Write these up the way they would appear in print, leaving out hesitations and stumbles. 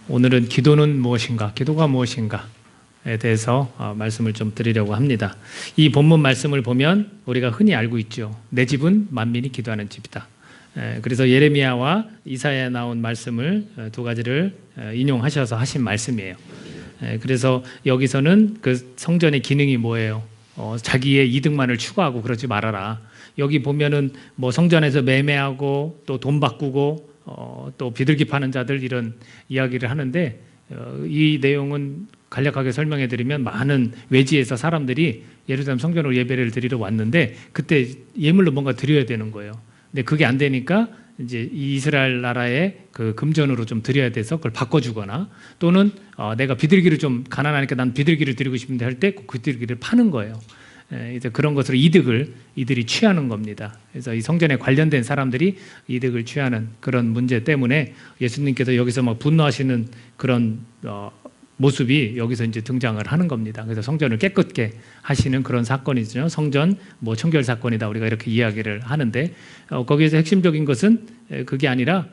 오늘은 기도는 무엇인가, 기도가 무엇인가에 대해서 말씀을 좀 드리려고 합니다. 이 본문 말씀을 보면 우리가 흔히 알고 있죠. 내 집은 만민이 기도하는 집이다. 그래서 예레미야와 이사야에 나온 말씀을 두 가지를 인용하셔서 하신 말씀이에요. 그래서 여기서는 그 성전의 기능이 뭐예요? 자기의 이득만을 추구하고 그러지 말아라. 여기 보면은 뭐 성전에서 매매하고 또 돈 바꾸고 또 비둘기 파는 자들 이런 이야기를 하는데 이 내용은 간략하게 설명해 드리면 많은 외지에서 사람들이 예루살렘 성전으로 예배를 드리러 왔는데 그때 예물로 뭔가 드려야 되는 거예요. 근데 그게 안 되니까 이제 이스라엘 나라의 그 금전으로 좀 드려야 돼서 그걸 바꿔주거나 또는 내가 비둘기를 좀 가난하니까 난 비둘기를 드리고 싶은데 할 때 그 비둘기를 파는 거예요. 이제 그런 것으로 이들이 취하는 겁니다. 그래서 이 성전에 관련된 사람들이 이득을 취하는 그런 문제 때문에 예수님께서 여기서 막 분노하시는 그런 모습이 여기서 이제 등장을 하는 겁니다. 그래서 성전을 깨끗게 하시는 그런 사건이죠. 성전 뭐 청결 사건이다 우리가 이렇게 이야기를 하는데 거기에서 핵심적인 것은 그게 아니라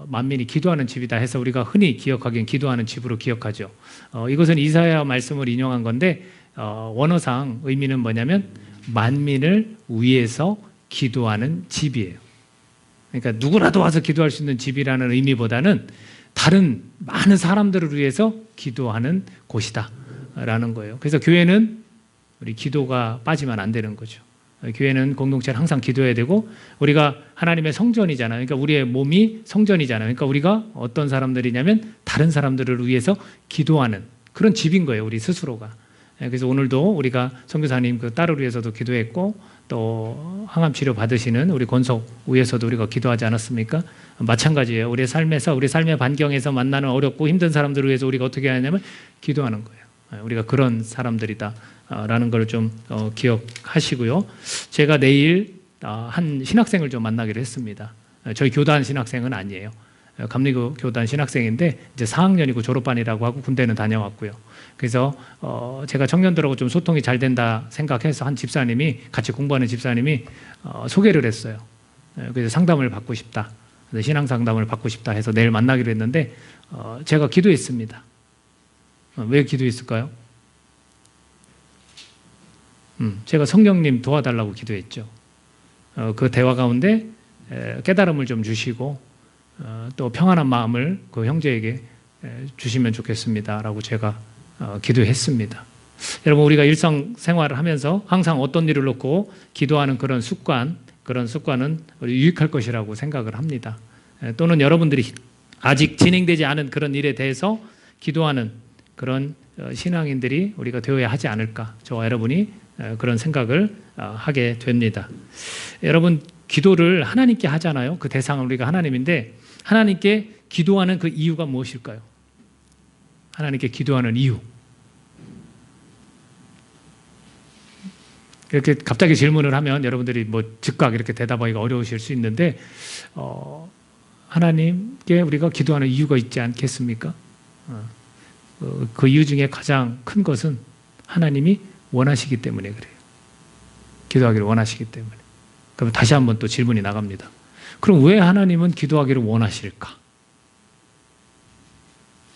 만민이 기도하는 집이다 해서 우리가 흔히 기억하기엔 기도하는 집으로 기억하죠. 이것은 이사야 말씀을 인용한 건데 원어상 의미는 뭐냐면 만민을 위해서 기도하는 집이에요. 그러니까 누구라도 와서 기도할 수 있는 집이라는 의미보다는 다른 많은 사람들을 위해서 기도하는 곳이다 라는 거예요. 그래서 교회는 우리 기도가 빠지면 안 되는 거죠. 교회는 공동체는 항상 기도해야 되고 우리가 하나님의 성전이잖아요. 그러니까 우리의 몸이 성전이잖아요. 그러니까 우리가 어떤 사람들이냐면 다른 사람들을 위해서 기도하는 그런 집인 거예요. 우리 스스로가. 그래서 오늘도 우리가 선교사님 그 딸을 위해서도 기도했고 또 항암 치료 받으시는 우리 권석 위해서도 우리가 기도하지 않았습니까? 마찬가지예요. 우리의 삶에서 우리 삶의 반경에서 만나는 어렵고 힘든 사람들을 위해서 우리가 어떻게 하냐면 기도하는 거예요. 우리가 그런 사람들이다라는 걸 좀 기억하시고요. 제가 내일 한 신학생을 좀 만나기로 했습니다. 저희 교단 신학생은 아니에요. 감리교 교단 신학생인데 이제 4학년이고 졸업반이라고 하고 군대는 다녀왔고요. 그래서 제가 청년들하고 좀 소통이 잘 된다 생각해서 한 집사님이 같이 공부하는 집사님이 소개를 했어요. 그래서 상담을 받고 싶다. 신앙 상담을 받고 싶다 해서 내일 만나기로 했는데 제가 기도했습니다. 왜 기도했을까요? 제가 성령님 도와달라고 기도했죠. 그 대화 가운데 깨달음을 좀 주시고 또 평안한 마음을 그 형제에게 주시면 좋겠습니다라고 제가 기도했습니다. 여러분 우리가 일상생활을 하면서 항상 어떤 일을 놓고 기도하는 그런 습관은 유익할 것이라고 생각을 합니다. 또는 여러분들이 아직 진행되지 않은 그런 일에 대해서 기도하는 그런 신앙인들이 우리가 되어야 하지 않을까 저와 여러분이 그런 생각을 하게 됩니다. 여러분 기도를 하나님께 하잖아요. 그 대상은 우리가 하나님인데 하나님께 기도하는 그 이유가 무엇일까요? 하나님께 기도하는 이유. 이렇게 갑자기 질문을 하면 여러분들이 뭐 즉각 이렇게 대답하기가 어려우실 수 있는데 하나님께 우리가 기도하는 이유가 있지 않겠습니까? 그 이유 중에 가장 큰 것은 하나님이 원하시기 때문에 그래요. 기도하기를 원하시기 때문에. 그럼 다시 한번 또 질문이 나갑니다. 그럼 왜 하나님은 기도하기를 원하실까?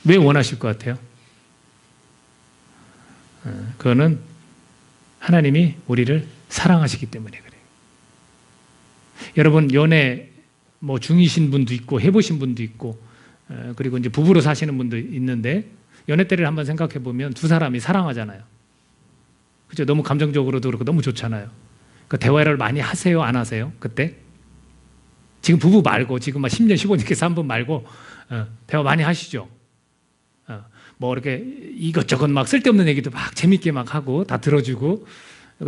왜 원하실 것 같아요? 그거는 하나님이 우리를 사랑하시기 때문에 그래요. 여러분 연애 뭐 중이신 분도 있고 해보신 분도 있고 그리고 이제 부부로 사시는 분도 있는데 연애 때를 한번 생각해 보면 두 사람이 사랑하잖아요. 그죠? 너무 감정적으로도 그렇고 너무 좋잖아요. 그 대화를 많이 하세요? 안 하세요? 그때? 지금 부부 말고 지금 막 10년, 15년 이렇게 산 분 말고 대화 많이 하시죠? 뭐 이렇게 이것저것 막 쓸데없는 얘기도 막 재밌게 막 하고 다 들어주고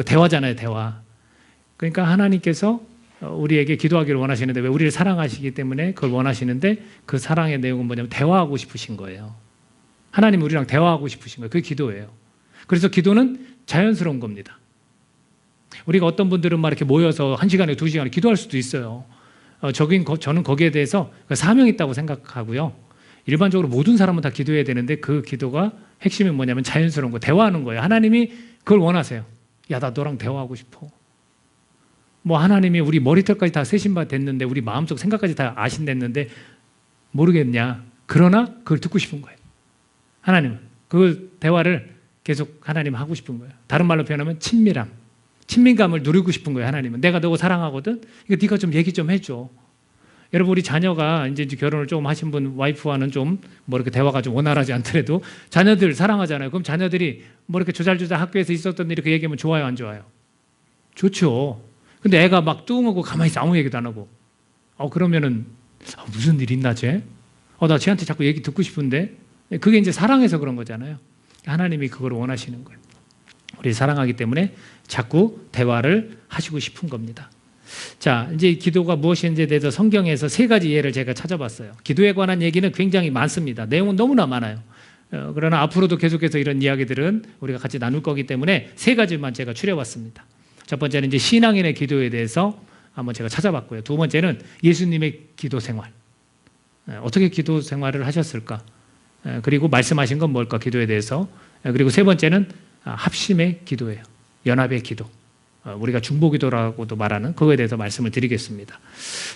대화잖아요, 대화. 그러니까 하나님께서 우리에게 기도하기를 원하시는데 왜 우리를 사랑하시기 때문에 그걸 원하시는데 그 사랑의 내용은 뭐냐면 대화하고 싶으신 거예요. 하나님 우리랑 대화하고 싶으신 거예요. 그게 기도예요. 그래서 기도는 자연스러운 겁니다. 우리가 어떤 분들은 막 이렇게 모여서 1시간에 2시간에 기도할 수도 있어요. 저는 거기에 대해서 사명이 있다고 생각하고요. 일반적으로 모든 사람은 다 기도해야 되는데 그 기도가 핵심은 뭐냐면 자연스러운 거, 대화하는 거예요. 하나님이 그걸 원하세요. 야, 나 너랑 대화하고 싶어. 뭐 하나님이 우리 머리털까지 다 세신 바 됐는데 우리 마음속 생각까지 다 아신댔는데 모르겠냐? 그러나 그걸 듣고 싶은 거예요. 하나님은 그 대화를 계속 하나님 하고 싶은 거예요. 다른 말로 표현하면 친밀감을 누리고 싶은 거예요. 하나님은 내가 너 사랑하거든. 이거 네가 좀 얘기 좀 해줘. 여러분 우리 자녀가 이제 결혼을 좀 하신 분 와이프와는 좀 뭐 이렇게 대화가 좀 원활하지 않더라도 자녀들 사랑하잖아요. 그럼 자녀들이 뭐 이렇게 조잘조잘 학교에서 있었던 일 이렇게 얘기하면 좋아요, 안 좋아요? 좋죠. 근데 애가 막 뚱하고 가만히 있어 아무 얘기도 안 하고 그러면은 무슨 일 있나 쟤? 나 쟤한테 자꾸 얘기 듣고 싶은데 그게 이제 사랑해서 그런 거잖아요. 하나님이 그걸 원하시는 거예요. 우리 사랑하기 때문에 자꾸 대화를 하시고 싶은 겁니다. 자, 이제 기도가 무엇인지에 대해서 성경에서 3가지 예를 제가 찾아봤어요. 기도에 관한 얘기는 굉장히 많습니다. 내용은 너무나 많아요. 그러나 앞으로도 계속해서 이런 이야기들은 우리가 같이 나눌 거기 때문에 3가지만 제가 추려봤습니다. 첫 번째는 이제 신앙인의 기도에 대해서 한번 제가 찾아봤고요. 두 번째는 예수님의 기도 생활. 어떻게 기도 생활을 하셨을까? 그리고 말씀하신 건 뭘까? 기도에 대해서. 그리고 세 번째는 합심의 기도예요. 연합의 기도. 우리가 중보기도라고도 말하는 그거에 대해서 말씀을 드리겠습니다.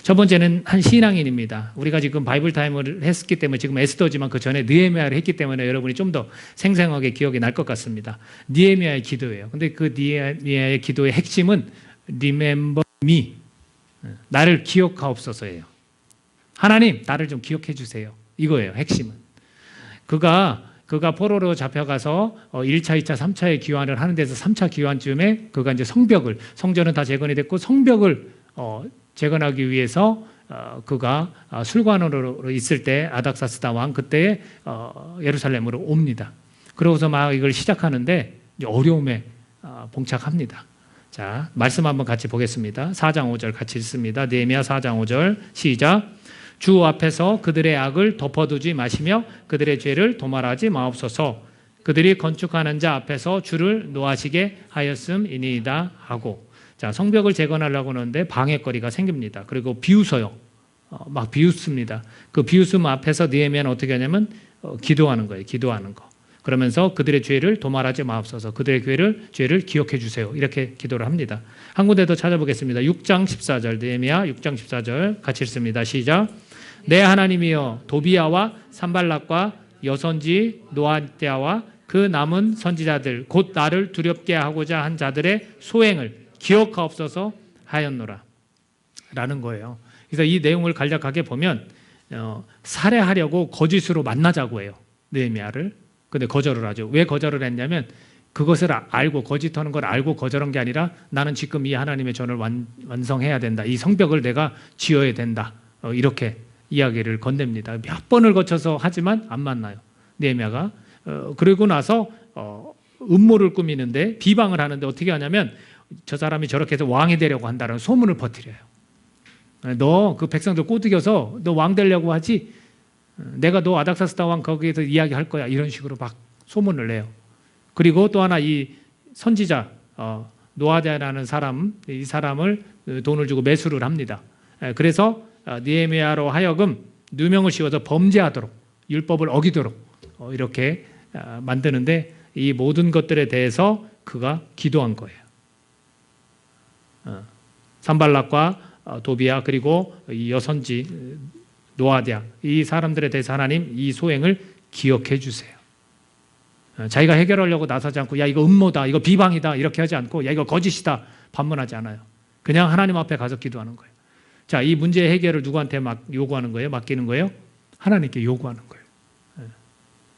첫 번째는 한 신앙인입니다. 우리가 지금 바이블 타임을 했기 때문에 지금 에스더지만 그 전에 느헤미야를 했기 때문에 여러분이 좀 더 생생하게 기억이 날 것 같습니다. 느헤미야의 기도예요. 근데 그 느헤미야의 기도의 핵심은 Remember me. 나를 기억하옵소서예요. 하나님, 나를 좀 기억해 주세요. 이거예요, 핵심은. 그가 포로로 잡혀가서 1차, 2차, 3차의 귀환을 하는 데서 3차 귀환쯤에 그가 이제 성전은 다 재건이 됐고 성벽을 재건하기 위해서 그가 술관으로 있을 때 아닥사스다 왕 그때 예루살렘으로 옵니다. 그러고서 막 이걸 시작하는데 어려움에 봉착합니다. 자, 말씀 한번 같이 보겠습니다. 4장 5절 같이 읽습니다. 느헤미야 4장 5절 시작. 주 앞에서 그들의 악을 덮어두지 마시며 그들의 죄를 도말하지 마옵소서. 그들이 건축하는 자 앞에서 주를 노하시게 하였음이니이다 하고. 자, 성벽을 재건하려고 하는데 방해거리가 생깁니다. 그리고 비웃어요. 막 비웃습니다. 그 비웃음 앞에서 느헤미야는 어떻게 하냐면 기도하는 거예요. 기도하는 거. 그러면서 그들의 죄를 도말하지 마옵소서. 그들의 죄를 기억해 주세요. 이렇게 기도를 합니다. 한 군데 더 찾아보겠습니다. 6장 14절 느헤미야 6장 14절 같이 읽습니다. 시작. 내 하나님이여 도비야와 산발락과 여선지 노아디아와 그 남은 선지자들 곧 나를 두렵게 하고자 한 자들의 소행을 기억하옵소서 하였노라 라는 거예요. 그래서 이 내용을 간략하게 보면 살해하려고 거짓으로 만나자고 해요. 느헤미야를. 근데 거절을 하죠. 왜 거절을 했냐면 그것을 알고 거짓하는 걸 알고 거절한 게 아니라 나는 지금 이 하나님의 전을 완성해야 된다. 이 성벽을 내가 지어야 된다. 이렇게 이야기를 건넵니다. 몇 번을 거쳐서 하지만 안 만나요. 느헤미야가. 그러고 나서 음모를 꾸미는데 비방을 하는데 어떻게 하냐면 저 사람이 저렇게 해서 왕이 되려고 한다는 소문을 퍼뜨려요. 너 그 백성들 꼬드겨서 너 왕 되려고 하지? 내가 너 아닥사스다 왕 거기에서 이야기할 거야. 이런 식으로 막 소문을 내요. 그리고 또 하나 이 선지자 노아디아라는 사람, 이 사람을 돈을 주고 매수를 합니다. 그래서 느헤미야로 하여금 누명을 씌워서 범죄하도록 율법을 어기도록 이렇게 만드는데 이 모든 것들에 대해서 그가 기도한 거예요. 산발락과 도비야 그리고 이 여선지 노아디아 이 사람들에 대해서 하나님 이 소행을 기억해 주세요. 자기가 해결하려고 나서지 않고 야 이거 음모다 이거 비방이다 이렇게 하지 않고 야 이거 거짓이다 반문하지 않아요. 그냥 하나님 앞에 가서 기도하는 거예요. 자, 이 문제의 해결을 누구한테 막 요구하는 거예요? 맡기는 거예요? 하나님께 요구하는 거예요.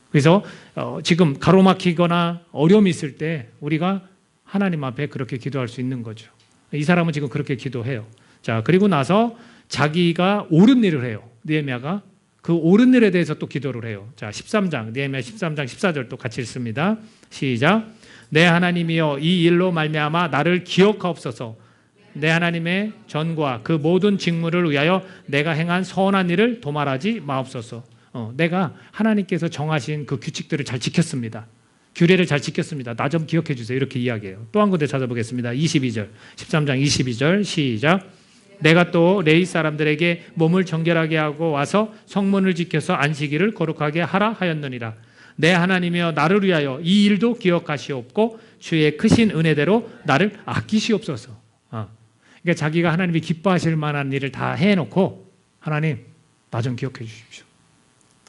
그래서 지금 가로막히거나 어려움이 있을 때 우리가 하나님 앞에 그렇게 기도할 수 있는 거죠. 이 사람은 지금 그렇게 기도해요. 자, 그리고 나서 자기가 옳은 일을 해요. 느헤미야가 그 옳은 일에 대해서 또 기도를 해요. 자, 13장 느헤미야 13장 14절 또 같이 읽습니다. 시작. 내 하나님이여 이 일로 말미암아 나를 기억하옵소서. 내 하나님의 전과 그 모든 직무를 위하여 내가 행한 선한 일을 도말하지 마옵소서. 내가 하나님께서 정하신 그 규칙들을 잘 지켰습니다. 규례를 잘 지켰습니다. 나 좀 기억해 주세요. 이렇게 이야기해요. 또 한 군데 찾아보겠습니다. 22절 13장 22절 시작. 내가 또 레위 사람들에게 몸을 정결하게 하고 와서 성문을 지켜서 안식일을 거룩하게 하라 하였느니라. 내 하나님이여 나를 위하여 이 일도 기억하시옵고 주의 크신 은혜대로 나를 아끼시옵소서. 그러니까 자기가 하나님이 기뻐하실 만한 일을 다 해놓고 하나님 나 좀 기억해 주십시오.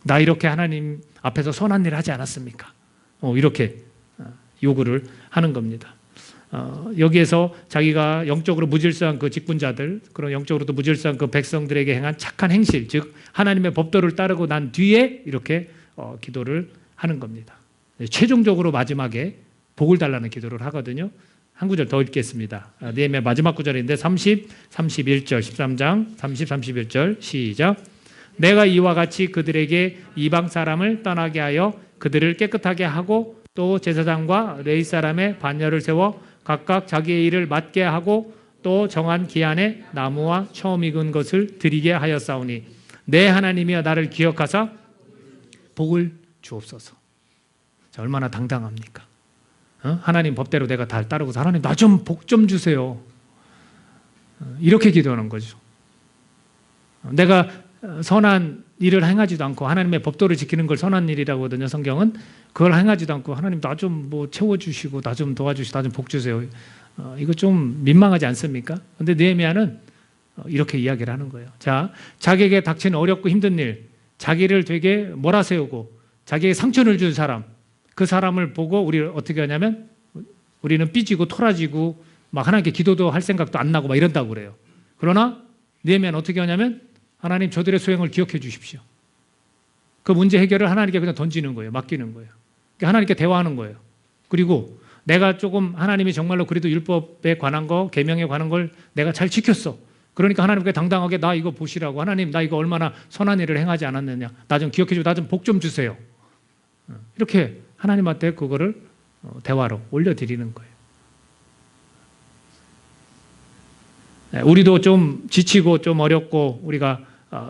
나 이렇게 하나님 앞에서 선한 일을 하지 않았습니까? 이렇게 요구를 하는 겁니다. 여기에서 자기가 영적으로 무질서한 그 직분자들, 그런 영적으로도 무질서한 그 백성들에게 행한 착한 행실, 즉 하나님의 법도를 따르고 난 뒤에 이렇게 기도를 하는 겁니다. 최종적으로 마지막에 복을 달라는 기도를 하거든요. 한 구절 더 읽겠습니다. 느헤미야 마지막 구절인데 30, 31절, 13장 30, 31절 시작. 내가 이와 같이 그들에게 이방 사람을 떠나게 하여 그들을 깨끗하게 하고 또 제사장과 레위 사람의 반열을 세워 각각 자기의 일을 맡게 하고 또 정한 기한에 나무와 처음 익은 것을 드리게 하였사오니 내 하나님이여 나를 기억하사 복을 주옵소서. 자, 얼마나 당당합니까? 하나님 법대로 내가 다 따르고서 하나님 나 좀 복 좀 주세요. 이렇게 기도하는 거죠. 내가 선한 일을 행하지도 않고 하나님의 법도를 지키는 걸 선한 일이라고 하거든요. 성경은 그걸 행하지도 않고 하나님 나 좀 뭐 채워주시고 나 좀 도와주시고 나 좀 복 주세요. 이거 좀 민망하지 않습니까? 그런데 느헤미야는 이렇게 이야기를 하는 거예요. 자, 자기에게 닥친 어렵고 힘든 일, 자기를 되게 몰아세우고 자기에게 상처를 준 사람, 그 사람을 보고 우리 어떻게 하냐면 우리는 삐지고 토라지고 막 하나님께 기도도 할 생각도 안 나고 막 이런다고 그래요. 그러나 느헤미야는 어떻게 하냐면 하나님 저들의 소행을 기억해 주십시오. 그 문제 해결을 하나님께 그냥 던지는 거예요. 맡기는 거예요. 하나님께 대화하는 거예요. 그리고 내가 조금 하나님이 정말로 그래도 율법에 관한 거, 계명에 관한 걸 내가 잘 지켰어. 그러니까 하나님께 당당하게 나 이거 보시라고 하나님 나 이거 얼마나 선한 일을 행하지 않았느냐. 나 좀 기억해 주고 나 좀 복 좀 주세요. 이렇게 하나님한테 그거를 대화로 올려드리는 거예요. 우리도 좀 지치고 좀 어렵고 우리가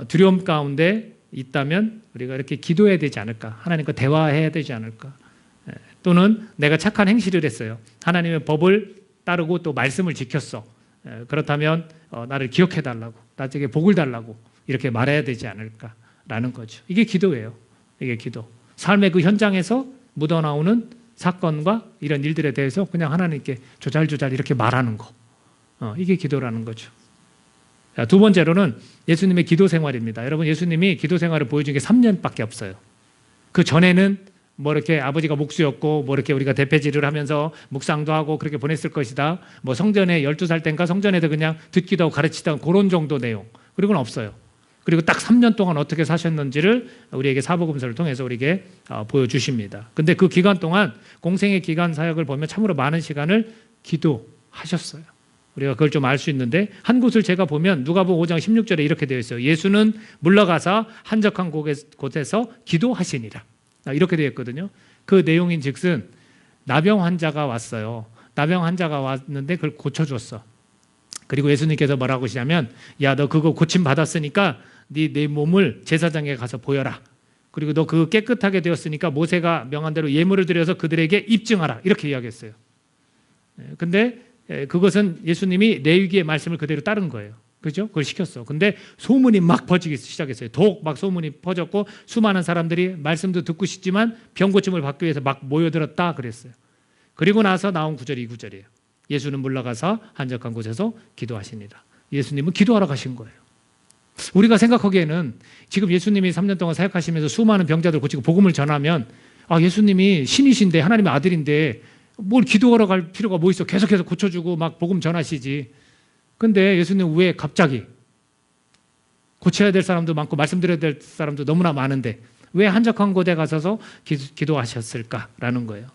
두려움 가운데 있다면 우리가 이렇게 기도해야 되지 않을까? 하나님과 대화해야 되지 않을까? 또는 내가 착한 행실을 했어요. 하나님의 법을 따르고 또 말씀을 지켰어. 그렇다면 나를 기억해 달라고, 나에게 복을 달라고 이렇게 말해야 되지 않을까라는 거죠. 이게 기도예요. 이게 기도. 삶의 그 현장에서 묻어나오는 사건과 이런 일들에 대해서 그냥 하나님께 조잘조잘 이렇게 말하는 거. 이게 기도라는 거죠. 자, 두 번째로는 예수님의 기도 생활입니다. 여러분 예수님이 기도 생활을 보여준 게 3년밖에 없어요. 그 전에는 뭐 이렇게 아버지가 목수였고 뭐 이렇게 우리가 대패질을 하면서 묵상도 하고 그렇게 보냈을 것이다. 뭐 성전에 12살 때인가 성전에도 그냥 듣기도 하고 가르치다 하고 그런 정도 내용. 그리고는 없어요. 그리고 딱 3년 동안 어떻게 사셨는지를 우리에게 사복음서를 통해서 우리에게 보여주십니다. 근데 그 기간 동안 공생의 기간 사역을 보면 참으로 많은 시간을 기도하셨어요. 우리가 그걸 좀 알 수 있는데 한 곳을 제가 보면 누가복음 5장 16절에 이렇게 되어 있어요. 예수는 물러가사 한적한 곳에서 기도하시니라. 이렇게 되어 있거든요. 그 내용인 즉슨 나병 환자가 왔어요. 나병 환자가 왔는데 그걸 고쳐줬어. 그리고 예수님께서 뭐라고 하시냐면 야, 너 그거 고침 받았으니까 네 몸을 제사장에게 가서 보여라. 그리고 너 그거 깨끗하게 되었으니까 모세가 명한 대로 예물을 드려서 그들에게 입증하라. 이렇게 이야기했어요. 근데 그것은 예수님이 레위기의 말씀을 그대로 따른 거예요. 그죠? 그걸 시켰어. 근데 소문이 막 퍼지기 시작했어요. 더욱 막 소문이 퍼졌고 수많은 사람들이 말씀도 듣고 싶지만 병 고침을 받기 위해서 막 모여들었다 그랬어요. 그리고 나서 나온 구절이 이 구절이에요. 예수는 물러가서 한적한 곳에서 기도하시니라. 예수님은 기도하러 가신 거예요. 우리가 생각하기에는 지금 예수님이 3년 동안 사역하시면서 수많은 병자들 고치고 복음을 전하면 예수님이 신이신데 하나님의 아들인데 뭘 기도하러 갈 필요가 뭐 있어. 계속해서 고쳐주고 막 복음 전하시지. 근데 예수님 왜 갑자기 고쳐야 될 사람도 많고 말씀드려야 될 사람도 너무나 많은데 왜 한적한 곳에 가셔서 기도하셨을까라는 거예요.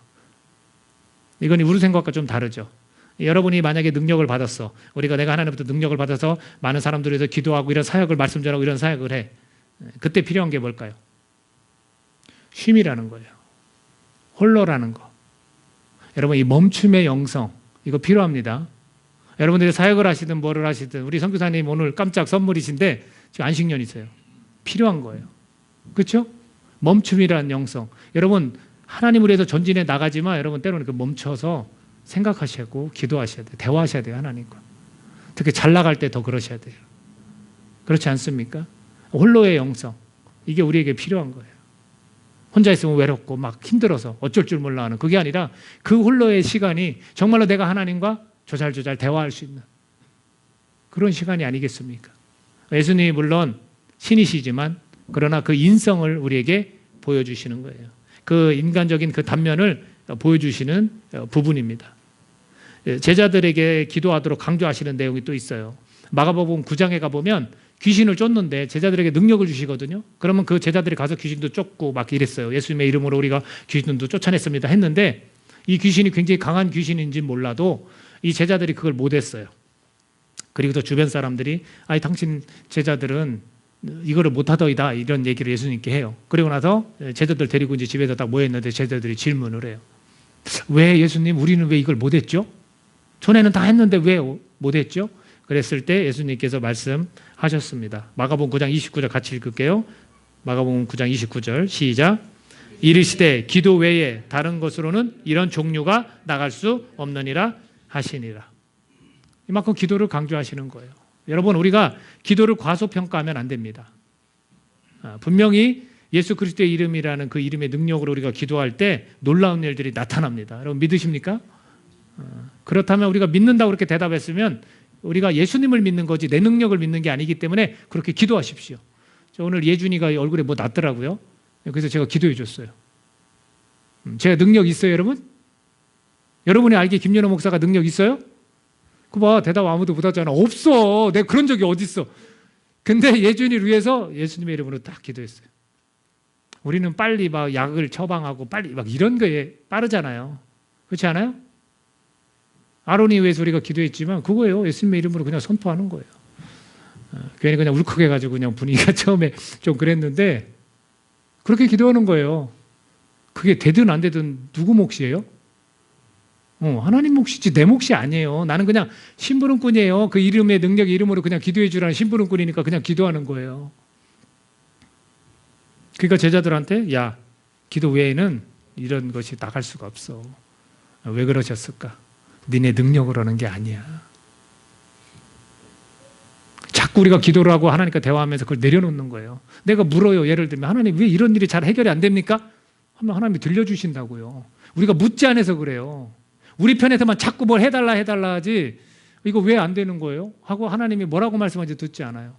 이건 우리 생각과 좀 다르죠. 여러분이 만약에 능력을 받았어. 내가 하나님부터 능력을 받아서 많은 사람들에 대해서 기도하고 이런 사역을 말씀 전하고 이런 사역을 해. 그때 필요한 게 뭘까요? 쉼이라는 거예요. 홀로라는 거. 여러분 이 멈춤의 영성 이거 필요합니다. 여러분들이 사역을 하시든 뭐를 하시든 우리 선교사님 오늘 깜짝 선물이신데 지금 안식년이세요. 필요한 거예요. 그렇죠? 멈춤이라는 영성. 여러분 하나님을 위해서 전진해 나가지만 여러분 때로는 멈춰서 생각하시고 기도하셔야 돼요. 대화하셔야 돼요. 하나님과. 특히 잘 나갈 때 더 그러셔야 돼요. 그렇지 않습니까? 홀로의 영성. 이게 우리에게 필요한 거예요. 혼자 있으면 외롭고 막 힘들어서 어쩔 줄 몰라 하는 그게 아니라 그 홀로의 시간이 정말로 내가 하나님과 조잘조잘 대화할 수 있는 그런 시간이 아니겠습니까? 예수님이 물론 신이시지만 그러나 그 인성을 우리에게 보여주시는 거예요. 그 인간적인 그 단면을 보여주시는 부분입니다. 제자들에게 기도하도록 강조하시는 내용이 또 있어요. 마가복음 9장에 가보면 귀신을 쫓는데 제자들에게 능력을 주시거든요. 그러면 그 제자들이 가서 귀신도 쫓고 막 이랬어요. 예수님의 이름으로 우리가 귀신도 쫓아냈습니다 했는데, 이 귀신이 굉장히 강한 귀신인지 몰라도 이 제자들이 그걸 못했어요. 그리고 또 주변 사람들이 아니 당신 제자들은 이거를 못하더이다 이런 얘기를 예수님께 해요. 그리고 나서 제자들 데리고 이제 집에서 딱 모였는데 제자들이 질문을 해요. 왜 예수님 우리는 왜 이걸 못했죠? 전에는 다 했는데 왜 못했죠? 그랬을 때 예수님께서 말씀하셨습니다. 마가복음 9장 29절 같이 읽을게요. 마가복음 9장 29절 시작. 이르시되 기도 외에 다른 것으로는 이런 종류가 나갈 수 없느니라 하시니라. 이만큼 기도를 강조하시는 거예요. 여러분, 우리가 기도를 과소평가하면 안 됩니다. 분명히 예수 그리스도의 이름이라는 그 이름의 능력으로 우리가 기도할 때 놀라운 일들이 나타납니다. 여러분 믿으십니까? 그렇다면 우리가 믿는다고 그렇게 대답했으면 우리가 예수님을 믿는 거지 내 능력을 믿는 게 아니기 때문에 그렇게 기도하십시오. 저 오늘 예준이가 얼굴에 뭐 났더라고요. 그래서 제가 기도해 줬어요. 제가 능력 있어요, 여러분? 여러분이 알기에 김연호 목사가 능력 있어요? 그봐, 대답 아무도 못하잖아. 없어. 내가 그런 적이 어딨어. 근데 예준이를 위해서 예수님의 이름으로 딱 기도했어요. 우리는 빨리 막 약을 처방하고 빨리 막 이런 거에 빠르잖아요. 그렇지 않아요? 아론이 위해서 우리가 기도했지만 그거예요. 예수님의 이름으로 그냥 선포하는 거예요. 괜히 그냥 울컥해가지고 그냥 분위기가 처음에 좀 그랬는데 그렇게 기도하는 거예요. 그게 되든 안 되든 누구 몫이에요? 하나님 몫이지 내 몫이 아니에요. 나는 그냥 심부름꾼이에요. 그 이름의 능력 이름으로 그냥 기도해 주라는 심부름꾼이니까 그냥 기도하는 거예요. 그러니까 제자들한테 야, 기도 외에는 이런 것이 나갈 수가 없어. 왜 그러셨을까? 니네 능력으로 하는 게 아니야. 자꾸 우리가 기도를 하고 하나님과 대화하면서 그걸 내려놓는 거예요. 내가 물어요. 예를 들면 하나님 왜 이런 일이 잘 해결이 안 됩니까? 하면 하나님이 들려주신다고요. 우리가 묻지 않아서 그래요. 우리 편에서만 자꾸 뭘 해달라 하지 이거 왜 안 되는 거예요? 하고 하나님이 뭐라고 말씀하는지 듣지 않아요.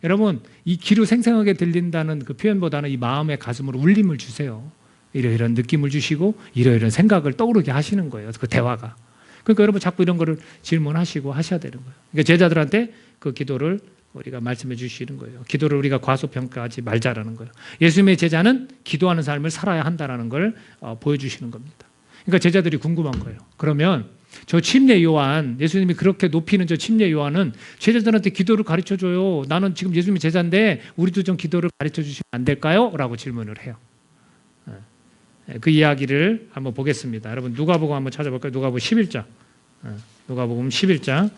여러분, 이 귀로 생생하게 들린다는 그 표현보다는 이 마음의 가슴으로 울림을 주세요. 이러이러한 느낌을 주시고 이러이러한 생각을 떠오르게 하시는 거예요. 그 대화가. 그러니까 여러분 자꾸 이런 거를 질문하시고 하셔야 되는 거예요. 그러니까 제자들한테 그 기도를 우리가 말씀해 주시는 거예요. 기도를 우리가 과소평가하지 말자라는 거예요. 예수님의 제자는 기도하는 삶을 살아야 한다는 걸 보여주시는 겁니다. 그러니까 제자들이 궁금한 거예요. 그러면 저 침례 요한, 예수님이 그렇게 높이는 저 침례 요한은 제자들한테 기도를 가르쳐줘요. 나는 지금 예수님의 제자인데 우리도 좀 기도를 가르쳐주시면 안 될까요? 라고 질문을 해요. 그 이야기를 한번 보겠습니다. 여러분 누가복음 한번 찾아볼까요? 누가복음 11장. 누가복음 11장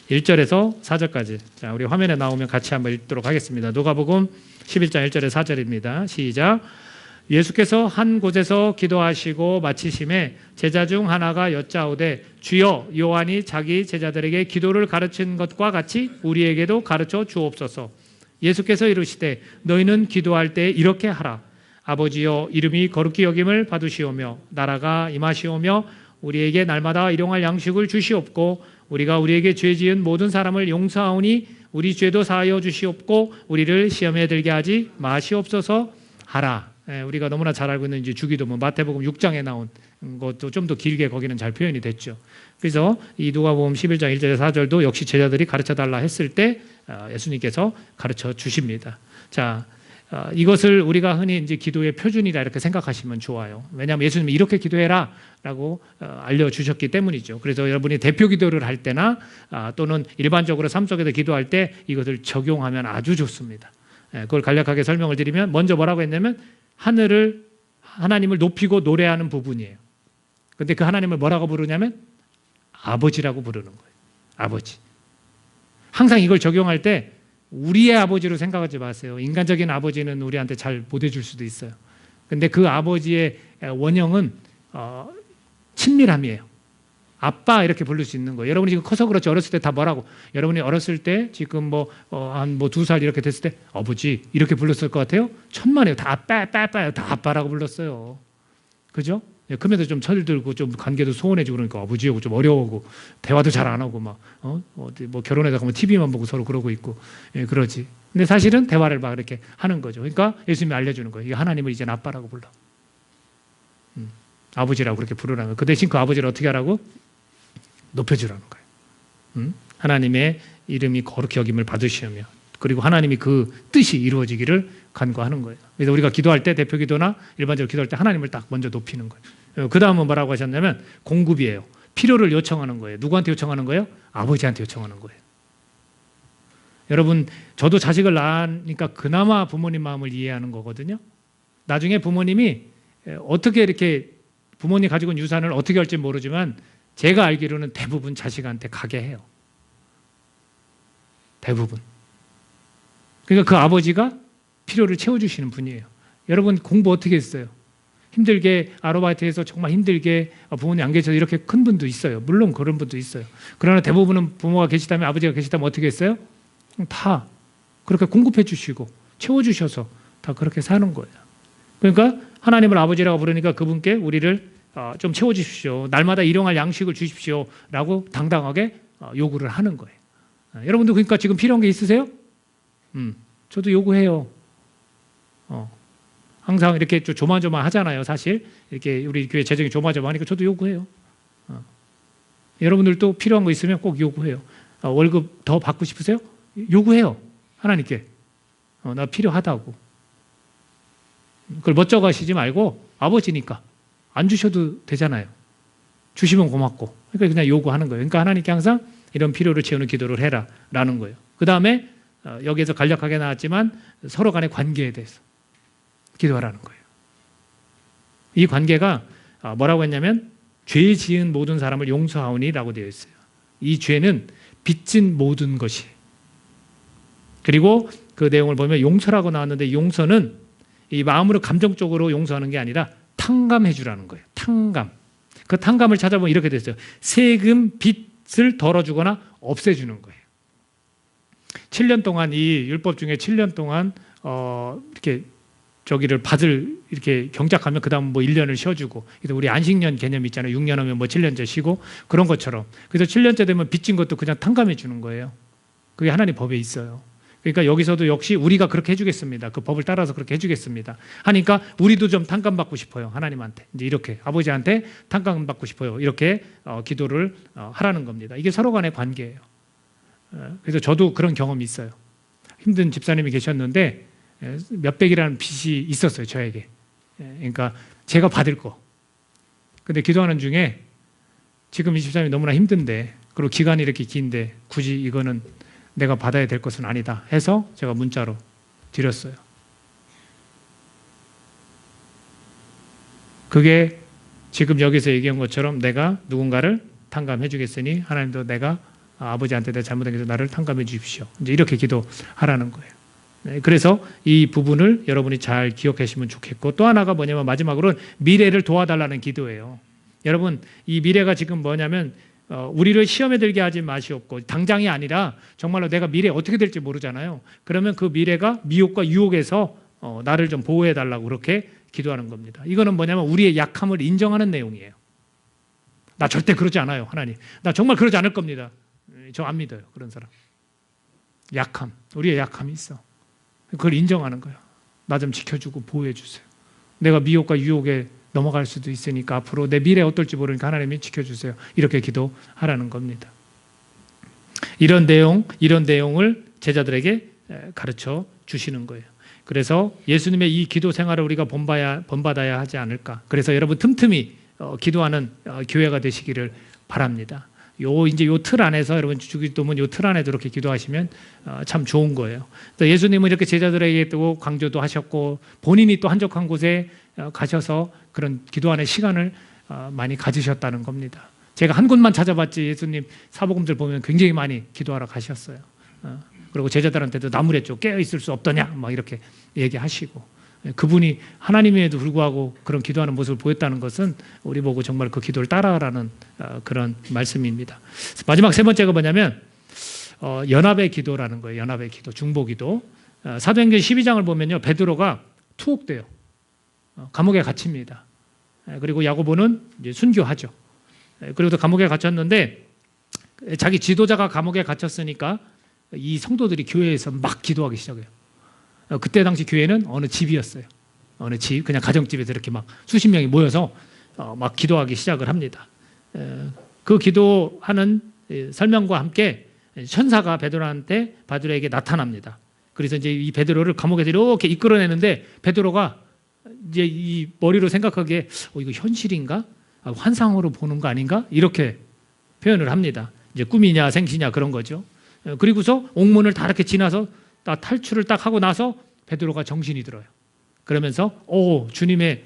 1절에서 4절까지. 자, 우리 화면에 나오면 같이 한번 읽도록 하겠습니다. 누가복음 11장 1절에서 4절입니다. 시작. 예수께서 한 곳에서 기도하시고 마치심에 제자 중 하나가 여짜오되 주여, 요한이 자기 제자들에게 기도를 가르친 것과 같이 우리에게도 가르쳐 주옵소서. 예수께서 이르시되 너희는 기도할 때 이렇게 하라. 아버지여, 이름이 거룩히 여김을 받으시오며 나라가 임하시오며 우리에게 날마다 일용할 양식을 주시옵고 우리가 우리에게 죄 지은 모든 사람을 용서하오니 우리 죄도 사하여 주시옵고 우리를 시험에 들게 하지 마시옵소서 하라. 우리가 너무나 잘 알고 있는 이제 주기도문 마태복음 6장에 나온 것도 좀 더 길게 거기는 잘 표현이 됐죠. 그래서 이 누가복음 11장 1절에서 4절도 역시 제자들이 가르쳐 달라 했을 때 예수님께서 가르쳐 주십니다. 자, 이것을 우리가 흔히 이제 기도의 표준이다 이렇게 생각하시면 좋아요. 왜냐하면 예수님이 이렇게 기도해라라고 알려주셨기 때문이죠. 그래서 여러분이 대표 기도를 할 때나 또는 일반적으로 삶 속에서 기도할 때 이것을 적용하면 아주 좋습니다. 그걸 간략하게 설명을 드리면 먼저 뭐라고 했냐면 하나님을 높이고 노래하는 부분이에요. 근데 그 하나님을 뭐라고 부르냐면 아버지라고 부르는 거예요. 아버지. 항상 이걸 적용할 때 우리의 아버지로 생각하지 마세요. 인간적인 아버지는 우리한테 잘 못 해줄 수도 있어요. 근데 그 아버지의 원형은 친밀함이에요. 아빠 이렇게 부를 수 있는 거예요. 여러분이 지금 커서 그렇지 어렸을 때 다 뭐라고? 여러분이 어렸을 때 지금 한 2살 이렇게 됐을 때 아버지 이렇게 불렀을 것 같아요? 천만에요. 다 아빠 다 아빠라고 불렀어요. 그죠? 크면서 좀 철들고 좀 관계도 소원해지고 그러니까 아버지하고 좀 어려워하고 대화도 잘 안 하고 막 어디 뭐 결혼해서 가면 TV만 보고 서로 그러고 있고 그러지. 근데 사실은 대화를 막 이렇게 하는 거죠. 그러니까 예수님이 알려주는 거예요. 이게 하나님을 이제 아빠라고 불러. 아버지라고 그렇게 부르라는 거예요. 그 대신 그 아버지를 어떻게 하라고? 높여주라는 거예요. 하나님의 이름이 거룩히 여김을 받으시며 그리고 하나님이 그 뜻이 이루어지기를 간구하는 거예요. 그래서 우리가 기도할 때 대표 기도나 일반적으로 기도할 때 하나님을 딱 먼저 높이는 거예요. 그 다음은 뭐라고 하셨냐면 공급이에요. 필요를 요청하는 거예요. 누구한테 요청하는 거예요? 아버지한테 요청하는 거예요. 여러분, 저도 자식을 낳으니까 그나마 부모님 마음을 이해하는 거거든요. 나중에 부모님이 어떻게 이렇게 부모님 가지고 있는 유산을 어떻게 할지 모르지만 제가 알기로는 대부분 자식한테 가게 해요. 대부분. 그러니까 그 아버지가 필요를 채워주시는 분이에요. 여러분 공부 어떻게 했어요? 힘들게 아르바이트해서 정말 힘들게 부모님 안 계셔서 이렇게 큰 분도 있어요. 물론 그런 분도 있어요. 그러나 대부분은 부모가 계시다면 아버지가 계시다면 어떻게 했어요? 다 그렇게 공급해 주시고 채워주셔서 다 그렇게 사는 거예요. 그러니까 하나님을 아버지라고 부르니까 그분께 우리를 좀 채워주십시오. 날마다 일용할 양식을 주십시오. 라고 당당하게 요구를 하는 거예요. 여러분도 그러니까 지금 필요한 게 있으세요? 저도 요구해요. 항상 이렇게 좀 조마조마하잖아요. 사실 이렇게 우리 교회 재정이 조마조마하니까 저도 요구해요. 여러분들도 필요한 거 있으면 꼭 요구해요. 월급 더 받고 싶으세요? 요구해요. 하나님께. 나 필요하다고. 그걸 멋쩍어 하시지 말고 아버지니까 안 주셔도 되잖아요. 주시면 고맙고. 그러니까 그냥 요구하는 거예요. 그러니까 하나님께 항상 이런 필요를 채우는 기도를 해라 라는 거예요. 그 다음에 여기에서 간략하게 나왔지만 서로 간의 관계에 대해서 기도하라는 거예요. 이 관계가 뭐라고 했냐면 죄 지은 모든 사람을 용서하오니 라고 되어 있어요. 이 죄는 빚진 모든 것이. 그리고 그 내용을 보면 용서라고 나왔는데 용서는 이 마음으로 감정적으로 용서하는 게 아니라 탕감해 주라는 거예요. 탕감. 그 탕감을 찾아보면 이렇게 되어 있어요. 세금 빚을 덜어주거나 없애주는 거예요. 7년 동안 이 율법 중에 7년 동안 이렇게 저기를 받을 이렇게 경작하면 그 다음 뭐 1년을 쉬어주고 그래서 우리 안식년 개념 있잖아요. 6년 하면 뭐 7년째 쉬고 그런 것처럼 그래서 7년째 되면 빚진 것도 그냥 탕감해 주는 거예요. 그게 하나님 법에 있어요. 그러니까 여기서도 역시 우리가 그렇게 해주겠습니다. 그 법을 따라서 그렇게 해주겠습니다. 하니까 우리도 좀 탕감받고 싶어요. 하나님한테 이제 이렇게 아버지한테 탕감받고 싶어요. 이렇게 기도를 하라는 겁니다. 이게 서로 간의 관계예요. 그래서 저도 그런 경험이 있어요. 힘든 집사님이 계셨는데 몇백이라는 빚이 있었어요. 저에게. 그러니까 제가 받을 거. 근데 기도하는 중에 지금 이 집사님이 너무나 힘든데 그리고 기간이 이렇게 긴데 굳이 이거는 내가 받아야 될 것은 아니다 해서 제가 문자로 드렸어요. 그게 지금 여기서 얘기한 것처럼 내가 누군가를 탕감해 주겠으니 하나님도 내가 아버지한테 내가 잘못한 게 나를 탕감해 주십시오. 이제 이렇게 기도하라는 거예요. 그래서 이 부분을 여러분이 잘 기억하시면 좋겠고 또 하나가 뭐냐면 마지막으로는 미래를 도와달라는 기도예요. 여러분 이 미래가 지금 뭐냐면 우리를 시험에 들게 하지 마시옵고 당장이 아니라 정말로 내가 미래에 어떻게 될지 모르잖아요. 그러면 그 미래가 미혹과 유혹에서 나를 좀 보호해 달라고 그렇게 기도하는 겁니다. 이거는 뭐냐면 우리의 약함을 인정하는 내용이에요. 나 절대 그러지 않아요. 하나님. 나 정말 그러지 않을 겁니다. 저 안 믿어요. 그런 사람. 약함. 우리의 약함이 있어. 그걸 인정하는 거예요. 나 좀 지켜주고 보호해 주세요. 내가 미혹과 유혹에 넘어갈 수도 있으니까 앞으로 내 미래 어떨지 모르니까 하나님이 지켜주세요. 이렇게 기도하라는 겁니다. 이런 내용을 제자들에게 가르쳐 주시는 거예요. 그래서 예수님의 이 기도 생활을 우리가 본받아야 하지 않을까. 그래서 여러분 틈틈이 기도하는 교회가 되시기를 바랍니다. 이제 요 틀 안에서 여러분 주기도문 요 틀 안에도 이렇게 기도하시면 참 좋은 거예요. 또 예수님은 이렇게 제자들에게 또 강조도 하셨고 본인이 또 한적한 곳에 가셔서 그런 기도하는 시간을 많이 가지셨다는 겁니다. 제가 한 곳만 찾아봤지 예수님 사복음들 보면 굉장히 많이 기도하러 가셨어요. 그리고 제자들한테도 나무랬죠. 깨어 있을 수 없더냐 막 이렇게 얘기하시고 그분이 하나님에도 불구하고 그런 기도하는 모습을 보였다는 것은 우리 보고 정말 그 기도를 따라하라는 그런 말씀입니다. 마지막 세 번째가 뭐냐면 연합의 기도라는 거예요. 연합의 기도, 중보기도. 사도행전 12장을 보면요. 베드로가 투옥돼요. 감옥에 갇힙니다. 그리고 야고보는 이제 순교하죠. 그리고 또 감옥에 갇혔는데 자기 지도자가 감옥에 갇혔으니까 이 성도들이 교회에서 막 기도하기 시작해요. 그때 당시 교회는 어느 집이었어요. 어느 집, 그냥 가정집에서 이렇게 막 수십 명이 모여서 막 기도하기 시작을 합니다. 그 기도하는 설명과 함께 천사가 베드로에게 나타납니다. 그래서 이제 이 베드로를 감옥에서 이렇게 이끌어내는데 베드로가 이제 이 머리로 생각하기에 이거 현실인가? 환상으로 보는 거 아닌가? 이렇게 표현을 합니다. 이제 꿈이냐 생시냐 그런 거죠. 그리고서 옥문을 다 이렇게 지나서 딱 탈출을 딱 하고 나서 베드로가 정신이 들어요. 그러면서 주님의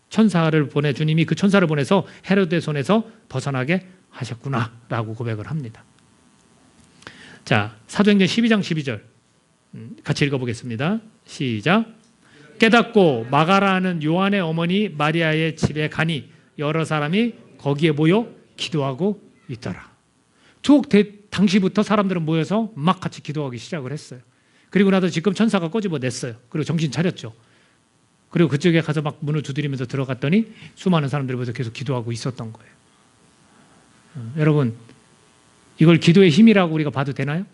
천사를 보내 주님이 그 천사를 보내서 헤로데 손에서 벗어나게 하셨구나라고 고백을 합니다. 자, 사도행전 12장 12절 같이 읽어보겠습니다. 시작. 깨닫고 마가라는 요한의 어머니 마리아의 집에 가니 여러 사람이 거기에 모여 기도하고 있더라. 투옥 당시부터 사람들은 모여서 막 같이 기도하기 시작을 했어요. 그리고 나서 지금 천사가 꼬집어냈어요. 그리고 정신 차렸죠. 그리고 그쪽에 가서 막 문을 두드리면서 들어갔더니 수많은 사람들이 모여서 계속 기도하고 있었던 거예요. 여러분, 이걸 기도의 힘이라고 우리가 봐도 되나요?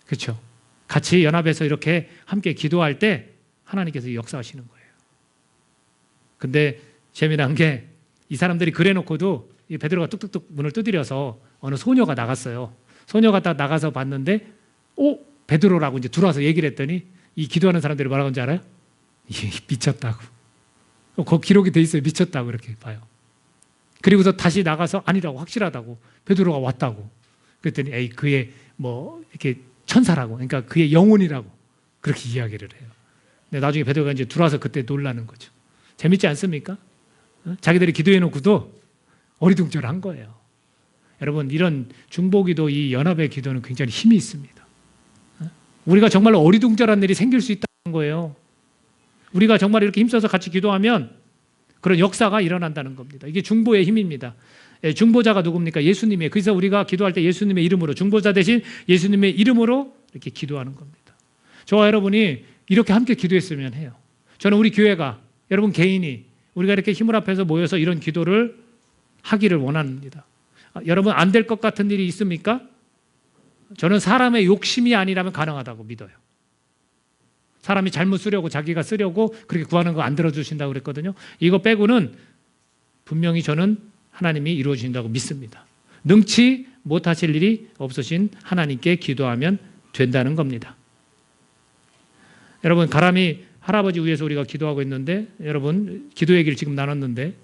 그렇죠. 같이 연합해서 이렇게 함께 기도할 때 하나님께서 역사하시는 거예요. 근데 재미난 게 이 사람들이 그래놓고도 이 베드로가 뚝뚝뚝 문을 두드려서 어느 소녀가 나갔어요. 소녀가 딱 나가서 봤는데 베드로라고 이제 들어와서 얘기를 했더니 이 기도하는 사람들이 뭐라고 하는지 알아요? 미쳤다고. 그 기록이 돼 있어요. 미쳤다고 이렇게 봐요. 그리고서 다시 나가서 아니라고 확실하다고 베드로가 왔다고. 그랬더니 그의 뭐 이렇게 천사라고, 그러니까 그의 영혼이라고 그렇게 이야기를 해요. 근데 나중에 베드로가 이제 들어와서 그때 놀라는 거죠. 재밌지 않습니까? 자기들이 기도해 놓고도 어리둥절한 거예요. 여러분, 이런 중보기도, 이 연합의 기도는 굉장히 힘이 있습니다. 우리가 정말로 어리둥절한 일이 생길 수 있다는 거예요. 우리가 정말 이렇게 힘써서 같이 기도하면 그런 역사가 일어난다는 겁니다. 이게 중보의 힘입니다. 중보자가 누굽니까? 예수님이에요. 그래서 우리가 기도할 때 예수님의 이름으로, 중보자 대신 예수님의 이름으로 이렇게 기도하는 겁니다. 저와 여러분이 이렇게 함께 기도했으면 해요. 저는 우리 교회가, 여러분 개인이 우리가 이렇게 힘을 합해서 모여서 이런 기도를 하기를 원합니다. 여러분, 안 될 것 같은 일이 있습니까? 저는 사람의 욕심이 아니라면 가능하다고 믿어요. 사람이 잘못 쓰려고, 자기가 쓰려고 그렇게 구하는 거 안 들어주신다고 그랬거든요. 이거 빼고는 분명히 저는 하나님이 이루어진다고 믿습니다. 능치 못하실 일이 없으신 하나님께 기도하면 된다는 겁니다. 여러분, 가람이 할아버지 위해서 우리가 기도하고 있는데, 여러분 기도 얘기를 지금 나눴는데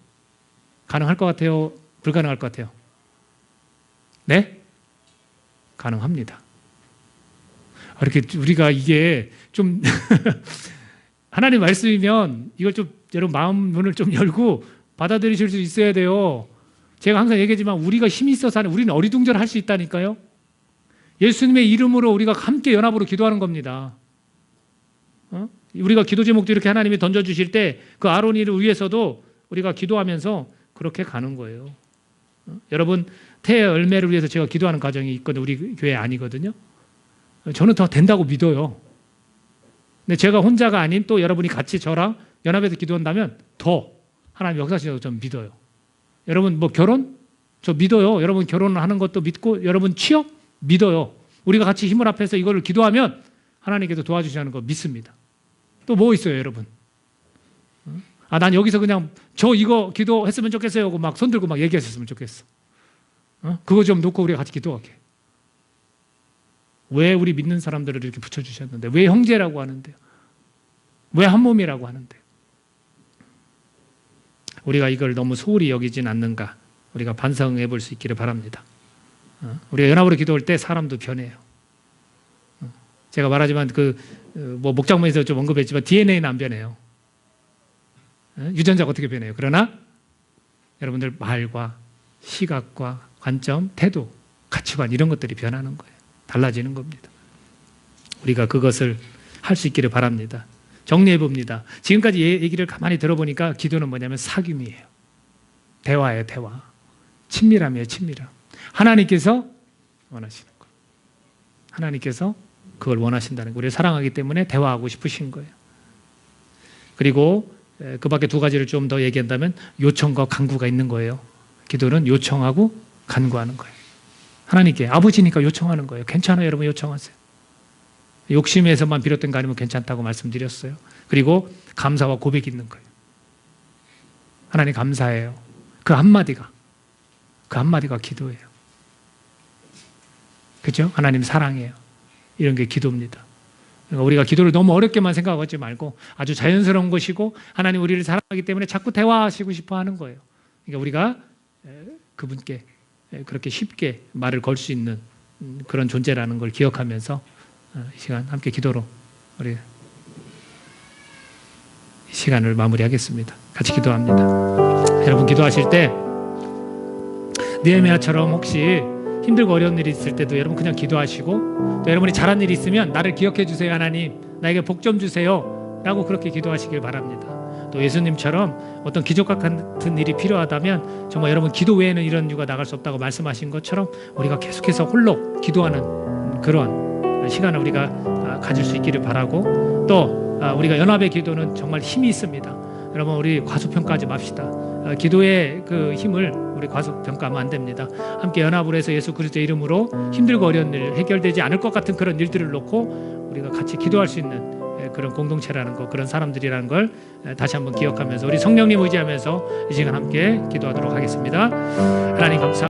가능할 것 같아요? 불가능할 것 같아요? 네? 가능합니다. 이렇게 우리가 이게 좀 하나님 말씀이면 이걸 좀 여러분 마음 문을 좀 열고 받아들이실 수 있어야 돼요. 제가 항상 얘기하지만 우리가 힘이 있어서 우리는 어리둥절할 수 있다니까요. 예수님의 이름으로 우리가 함께 연합으로 기도하는 겁니다. 우리가 기도 제목도 이렇게 하나님이 던져주실 때 그 아론이를 위해서도 우리가 기도하면서 그렇게 가는 거예요. 여러분, 태의 열매를 위해서 제가 기도하는 과정이 있거든요. 우리 교회 아니거든요. 저는 더 된다고 믿어요. 근데 제가 혼자가 아닌 또 여러분이 같이 저랑 연합해서 기도한다면 더 하나님 역사하신다고 저는 믿어요. 여러분, 뭐 결혼? 저 믿어요. 여러분 결혼을 하는 것도 믿고, 여러분 취업? 믿어요. 우리가 같이 힘을 합해서 이거를 기도하면 하나님께서 도와주시는 거 믿습니다. 또 뭐 있어요, 여러분? 난 여기서 그냥 저 이거 기도했으면 좋겠어요 하고 막 손들고 막 얘기하셨으면 좋겠어. 그거 좀 놓고 우리가 같이 기도하게. 왜 우리 믿는 사람들을 이렇게 붙여주셨는데, 왜 형제라고 하는데요? 왜 한 몸이라고 하는데요? 우리가 이걸 너무 소홀히 여기진 않는가, 우리가 반성해 볼 수 있기를 바랍니다. 우리가 연합으로 기도할 때 사람도 변해요. 제가 말하지만 뭐 목장문에서 좀 언급했지만 DNA는 안 변해요. 유전자가 어떻게 변해요? 그러나 여러분들 말과 시각과 관점, 태도, 가치관 이런 것들이 변하는 거예요. 달라지는 겁니다. 우리가 그것을 할 수 있기를 바랍니다. 정리해 봅니다. 지금까지 얘기를 가만히 들어보니까 기도는 뭐냐면 사귐이에요. 대화예요, 대화. 친밀함이에요, 친밀함. 하나님께서 원하시는 거. 하나님께서 그걸 원하신다는 거. 우리를 사랑하기 때문에 대화하고 싶으신 거예요. 그리고 그 밖에 두 가지를 좀 더 얘기한다면 요청과 간구가 있는 거예요. 기도는 요청하고 간구하는 거예요. 하나님께 아버지니까 요청하는 거예요. 괜찮아요, 여러분 요청하세요. 욕심에서만 비롯된 거 아니면 괜찮다고 말씀드렸어요. 그리고 감사와 고백이 있는 거예요. 하나님 감사해요. 그 한마디가 기도예요. 그렇죠? 하나님 사랑해요. 이런 게 기도입니다. 그러니까 우리가 기도를 너무 어렵게만 생각하지 말고 아주 자연스러운 것이고 하나님 우리를 사랑하기 때문에 자꾸 대화하시고 싶어 하는 거예요. 그러니까 우리가 그분께 그렇게 쉽게 말을 걸 수 있는 그런 존재라는 걸 기억하면서 이 시간 함께 기도로 우리 이 시간을 마무리하겠습니다. 같이 기도합니다. 여러분 기도하실 때 느헤미야처럼 혹시 힘들고 어려운 일이 있을 때도 여러분 그냥 기도하시고 또 여러분이 잘한 일이 있으면 나를 기억해 주세요 하나님 나에게 복 좀 주세요 라고 그렇게 기도하시길 바랍니다. 또 예수님처럼 어떤 기적 같은 일이 필요하다면 정말 여러분 기도 외에는 이런 이유가 나갈 수 없다고 말씀하신 것처럼 우리가 계속해서 홀로 기도하는 그런 시간을 우리가 가질 수 있기를 바라고 또 우리가 연합의 기도는 정말 힘이 있습니다. 여러분 우리 과소평가하지 맙시다. 기도의 그 힘을 우리 과소평가하면 안 됩니다. 함께 연합을 해서 예수 그리스도의 이름으로 힘들고 어려운 일 해결되지 않을 것 같은 그런 일들을 놓고 우리가 같이 기도할 수 있는 그런 공동체라는 것, 그런 사람들이라는 걸 다시 한번 기억하면서 우리 성령님 의지하면서 이 시간 함께 기도하도록 하겠습니다. 하나님 감사합니다.